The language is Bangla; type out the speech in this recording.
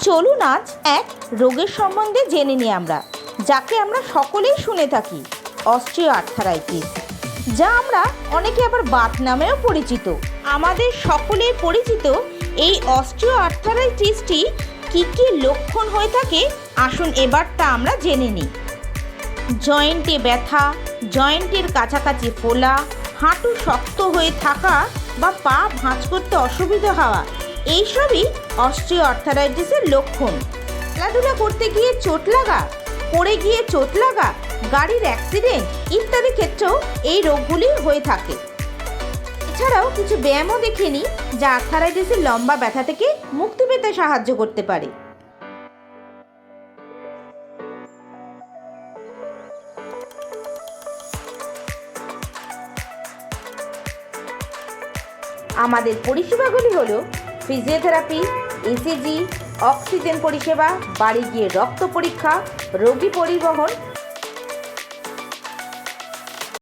চলুন আজ এক রোগের সম্বন্ধে জেনে নিই আমরা, যাকে আমরা সকলেই শুনে থাকি, অস্টিও আর্থারাইটিস, যা আমরা অনেকে আবার বাত নামেও পরিচিত। আমাদের সকলের পরিচিত এই অস্টিও আর্থারাইটিসটি কী কী লক্ষণ হয়ে থাকে আসুন এবার তা আমরা জেনে নিই। জয়েন্টে ব্যথা, জয়েন্টের কাছাকাছি ফোলা, হাঁটু শক্ত হয়ে থাকা বা পা ভাঁজ করতে অসুবিধা হওয়া, এইসবই অস্টিও আর্থারাইটিসের লক্ষণ। খেলাধুলা করতে গিয়ে চোট লাগা, পড়ে গিয়ে চোট লাগা, গাড়ির অ্যাক্সিডেন্ট ইত্যাদি ক্ষেত্রেও এই রোগগুলি হয়ে থাকে। এছাড়াও কিছু ব্যায়ামও দেখে নিই যা আর্থারাইটিসের লম্বা ব্যথা থেকে মুক্তি পেতে সাহায্য করতে পারে। আমাদের পরিষেবাগুলি হলো ফিজিওথেরাপি, ইসিজি, অক্সিজেন পরিষেবা, বাড়ি গিয়ে রক্ত পরীক্ষা, রোগী পরিবহন